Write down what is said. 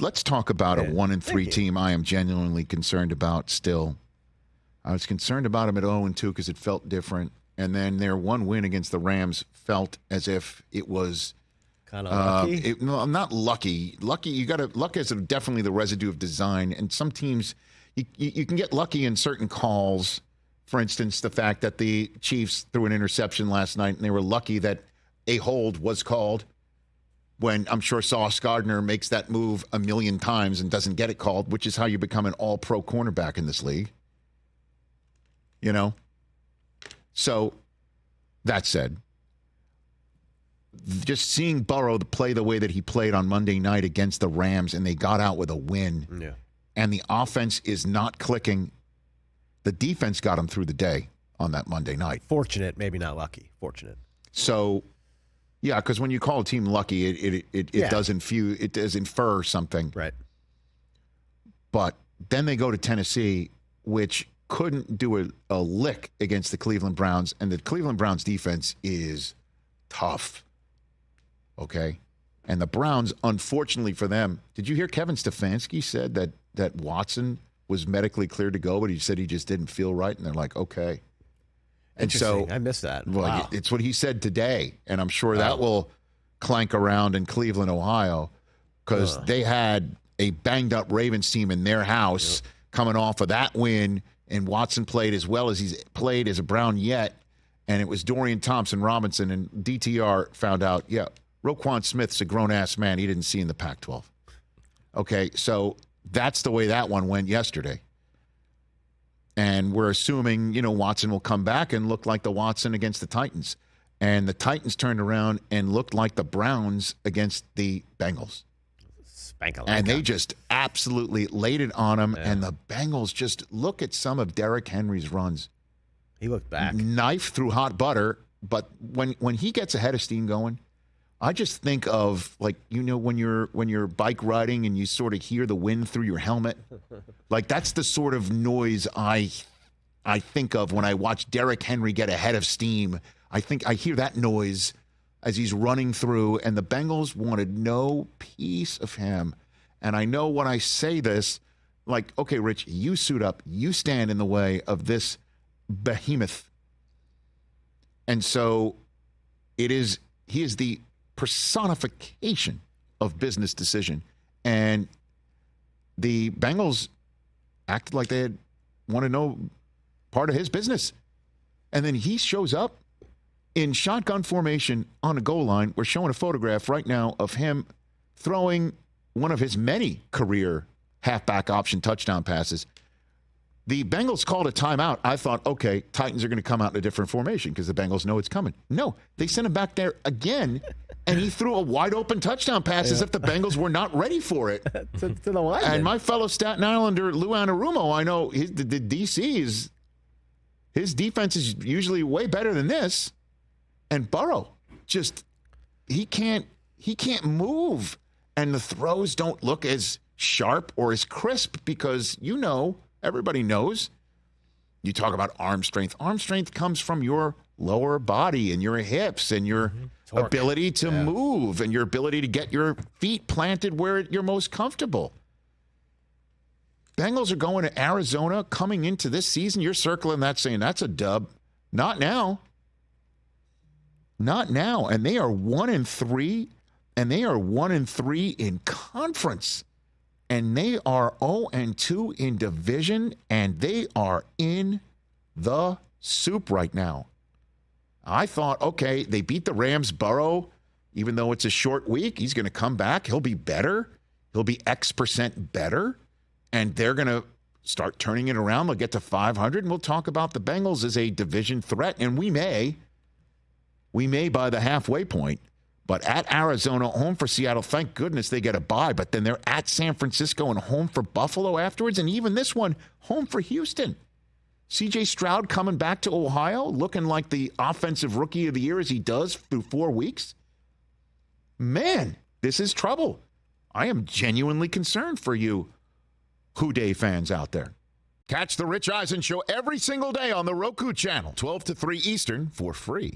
let's talk about a 1-3 team I am genuinely concerned about still. I was concerned about them at 0-2 because it felt different. And then their one win against the Rams felt as if it was kind of lucky. No, not lucky. Luck is definitely the residue of design. And some teams, you can get lucky in certain calls. For instance, the fact that the Chiefs threw an interception last night, and they were lucky that a hold was called. When I'm sure Sauce Gardner makes that move a million times and doesn't get it called, which is how you become an all-pro cornerback in this league. You know? So, that said, just seeing Burrow play the way that he played on Monday night against the Rams, and they got out with a win, and the offense is not clicking. The defense got him through the day on that Monday night. Fortunate, maybe not lucky. Fortunate. So, yeah, because when you call a team lucky, it does infer something. Right. But then they go to Tennessee, which couldn't do a lick against the Cleveland Browns, and the Cleveland Browns defense is tough. Okay? And the Browns, unfortunately for them, did you hear Kevin Stefanski said that Watson was medically cleared to go, but he said he just didn't feel right, and they're like, okay. And so I missed that. Well, wow. It's what he said today, and I'm sure that will clank around in Cleveland, Ohio, because they had a banged-up Ravens team in their house coming off of that win, and Watson played as well as he's played as a Brown yet, and it was Dorian Thompson-Robinson, and DTR found out, Roquan Smith's a grown-ass man he didn't see in the Pac-12. Okay, so that's the way that one went yesterday. And we're assuming, Watson will come back and look like the Watson against the Titans. And the Titans turned around and looked like the Browns against the Bengals. And they just absolutely laid it on them. Yeah. And the Bengals just look at some of Derrick Henry's runs. He looked back. Knife through hot butter. But when he gets a head of steam going, I just think of, like, when you're bike riding and you sort of hear the wind through your helmet. Like, that's the sort of noise I think of when I watch Derrick Henry get a head of steam. I think I hear that noise as he's running through, and the Bengals wanted no piece of him. And I know when I say this, like, okay, Rich, you suit up. You stand in the way of this behemoth. And so he is the personification of business decision. And the Bengals acted like they had want to know part of his business. And then he shows up in shotgun formation on a goal line. We're showing a photograph right now of him throwing one of his many career halfback option touchdown passes. The Bengals called a timeout. I thought, okay, Titans are going to come out in a different formation because the Bengals know it's coming. No, they sent him back there again, and he threw a wide-open touchdown pass as if the Bengals were not ready for it. to the line. And my fellow Staten Islander, Lou Anarumo, I know the DC his defense is usually way better than this. And Burrow, he can't move. And the throws don't look as sharp or as crisp because, everybody knows. You talk about arm strength. Arm strength comes from your lower body and your hips and your ability to move and your ability to get your feet planted where you're most comfortable. Bengals are going to Arizona coming into this season. You're circling that saying that's a dub. Not now. Not now. And they are 1-3, and they are 1-3 in conference. And they are 0-2 in division, and they are in the soup right now. I thought, okay, they beat the Rams. Burrow, even though it's a short week, he's going to come back. He'll be better. He'll be X% better, and they're going to start turning it around. They'll get to 500, and we'll talk about the Bengals as a division threat, and we may by the halfway point. But at Arizona, home for Seattle, thank goodness they get a bye. But then they're at San Francisco and home for Buffalo afterwards. And even this one, home for Houston. C.J. Stroud coming back to Ohio, looking like the offensive rookie of the year as he does through 4 weeks. Man, this is trouble. I am genuinely concerned for you Houday fans out there. Catch the Rich Eisen Show every single day on the Roku channel, 12 to 3 Eastern, for free.